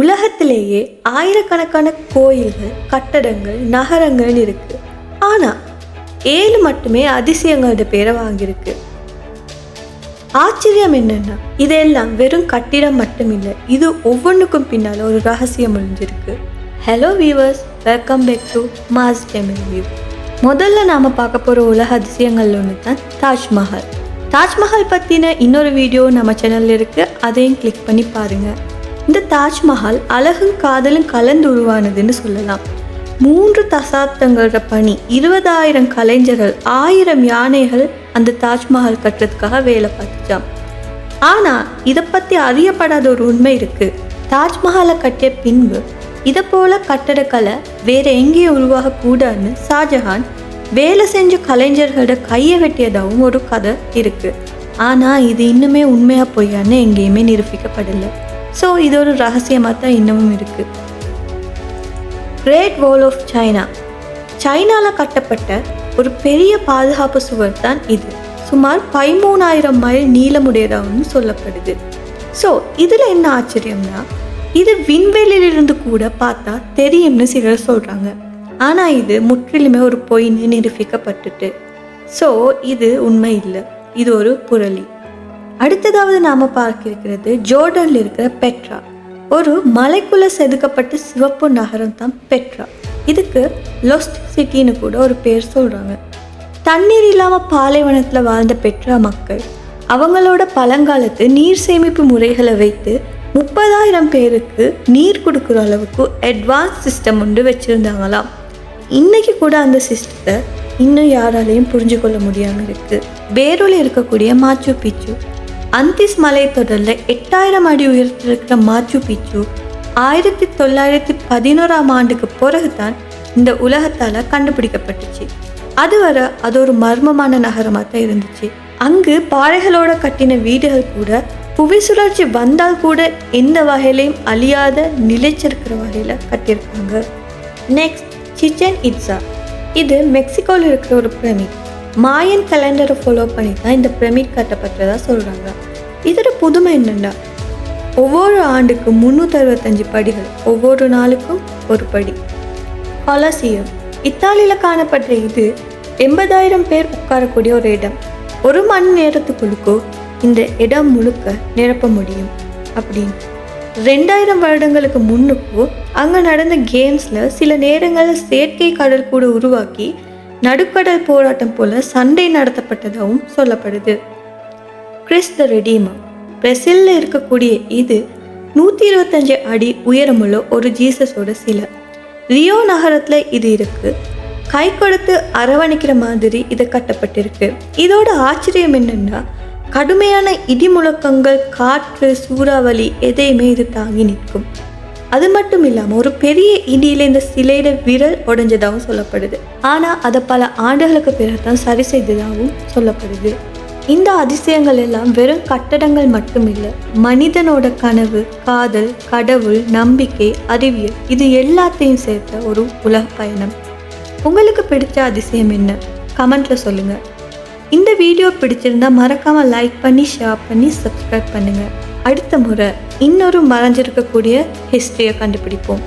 உலகத்திலேயே ஆயிரக்கணக்கான கோயில்கள், கட்டடங்கள், நகரங்கள் இருக்கு. ஆனா 7 மட்டுமே அதிசயங்களோட பேரை வாங்கியிருக்கு. ஆச்சரியம் என்னன்னா, இதெல்லாம் வெறும் கட்டிடம் மட்டும் இல்லை, இது ஒவ்வொன்றுக்கும் பின்னால ஒரு ரகசியம் ஒளிஞ்சிருக்கு. Hello viewers, welcome back to Mass Tamil View. முதல்ல நாம பார்க்க போற உலக அதிசயங்கள் ஒன்று தான் தாஜ்மஹால். தாஜ்மஹால் பற்றின இன்னொரு வீடியோ நம்ம சேனலில் இருக்குது, அதையும் கிளிக் பண்ணி பாருங்கள். இந்த தாஜ்மஹால் அழகும் காதலும் கலந்து உருவானதுன்னு சொல்லலாம். 3 தசாப்தங்களோட பணி, 20,000 கலைஞர்கள், 1000 யானைகள் அந்த தாஜ்மஹால் கட்டுறதுக்காக வேலை பார்த்துச்சான். ஆனால் இதை பற்றி அறியப்படாத ஒரு உண்மை இருக்குது. தாஜ்மஹாலை கட்டிய பின்பு இதை போல கட்டடக்கலை வேற எங்கேயும் உருவாகக்கூடாதுன்னு ஷாஜஹான் வேலை செஞ்ச கலைஞர்களோட கையை வெட்டியதாகவும் ஒரு கதை இருக்குது. ஆனால் இது இன்னுமே உண்மையாக பொய்யான்னு எங்கேயுமே நிரூபிக்கப்படலை. ஸோ இது ஒரு ரகசியமாக தான் இன்னமும் இருக்குது. கிரேட் வால் ஆஃப் சைனா, சைனாவில் கட்டப்பட்ட ஒரு பெரிய பாதுகாப்பு சுவர் தான் இது. சுமார் 13,000 மைல் நீளமுடையதாகவும் சொல்லப்படுது. ஸோ இதில் என்ன ஆச்சரியம்னா, இது விண்வெளியிலிருந்து கூட பார்த்தா தெரியும்னு சிலர் சொல்கிறாங்க. ஆனால் இது முற்றிலுமே ஒரு பொய்ன்னு நிரூபிக்கப்பட்டுட்டு. ஸோ இது உண்மை இல்லை, இது ஒரு புரளி. அடுத்ததாவது நாம் பார்க்க இருக்கிறது ஜோர்டனில் இருக்கிற பெட்ரா. ஒரு மலைக்குள்ளே செதுக்கப்பட்ட சிவப்பு நகரம் தான் பெட்ரா. இதுக்கு லொஸ்ட் சிட்டின்னு கூட ஒரு பேர் சொல்கிறாங்க. தண்ணீர் இல்லாமல் பாலைவனத்தில் வாழ்ந்த பெட்ரா மக்கள் அவங்களோட பழங்காலத்து நீர் சேமிப்பு முறைகளை வைத்து 30,000 பேருக்கு நீர் கொடுக்குற அளவுக்கு அட்வான்ஸ் சிஸ்டம் ஒன்று வச்சுருந்தாங்களாம். இன்றைக்கி கூட அந்த சிஸ்டத்தை இன்னும் யாராலையும் புரிஞ்சு கொள்ள முடியாமல் இருக்குது. பேரூரில் இருக்கக்கூடிய மாச்சு பிச்சு, அந்திஸ் மலை தொடரில் 8,000 அடி உயரத்தில் இருக்கிற மாச்சு பிச்சு 1911ஆம் ஆண்டுக்கு பிறகுதான் இந்த உலகத்தால் கண்டுபிடிக்கப்பட்டுச்சு. அதுவரை அது ஒரு மர்மமான நகரமாக தான் இருந்துச்சு. அங்கு பாறைகளோட கட்டின வீடுகள் கூட புவி சுழற்சி வந்தால் கூட எந்த வகையிலையும் அழியாத நிலைச்சிருக்கிற வகையில் கட்டியிருக்காங்க. Next Chichen Itza. இது மெக்சிகோவில் இருக்கிற ஒரு பிரமிட். மாயன் கேலண்டரை ஃபாலோ பண்ணி தான் இந்த பிரமிட் கட்டப்பட்டதாக சொல்கிறாங்க. இதோட புதுமை என்னென்னா, ஒவ்வொரு ஆண்டுக்கு 365 படிகள், ஒவ்வொரு நாளுக்கும் ஒரு படி. கொலசியம், இத்தாலியில் காணப்பட்ட இது 80,000 பேர் உட்காரக்கூடிய ஒரு இடம். 1 மணி நேரத்துக்குள்ளுக்கோ இந்த இடம் முழுக்க நிரப்ப முடியும் அப்படின்னு. 2000 வருடங்களுக்கு முன்னுக்கோ அங்கே நடந்த கேம்ஸில் சில நேரங்களில் செயற்கை கடல் கூட உருவாக்கி நடுக்கடல் போராட்டம் போல சண்டை நடத்தப்பட்டதாகவும் சொல்லப்படுது. கிறிஸ் த ரெடீமர், பிரேசிலில் இருக்கக்கூடிய இது 125 அடி உயரமுள்ள ஒரு ஜீசஸோட சிலை. ரியோ நகரத்தில் இது இருக்கு. கை கொடுத்து அரவணைக்கிற மாதிரி இது கட்டப்பட்டிருக்கு. இதோட ஆச்சரியம் என்னன்னா, கடுமையான இடி முழக்கங்கள், காற்று, சூறாவளி எதையுமே இது தாங்கி நிற்கும். அது மட்டும் இல்லாமல் ஒரு பெரிய இடியில் இந்த சிலையில விரல் உடைஞ்சதாகவும் சொல்லப்படுது. ஆனால் அதை பல ஆண்டுகளுக்கு பிறகு தான் சரி செய்ததாகவும் சொல்லப்படுது. இந்த அதிசயங்கள் எல்லாம் வெறும் கட்டடங்கள் மட்டும் இல்லை, மனிதனோட கனவு, காதல், கடவுள், நம்பிக்கை, அறிவியல், இது எல்லாத்தையும் சேர்த்த ஒரு உலக பயணம். உங்களுக்கு பிடிச்ச அதிசயம் என்ன? கமெண்ட்ல சொல்லுங்க. இந்த வீடியோ பிடிச்சிருந்தா மறக்காம லைக் பண்ணி, ஷேர் பண்ணி, சப்ஸ்கிரைப் பண்ணுங்க. அடுத்த முறை இன்னொரு மறைஞ்சிருக்கக்கூடிய ஹிஸ்டரியை கண்டுபிடிப்போம்.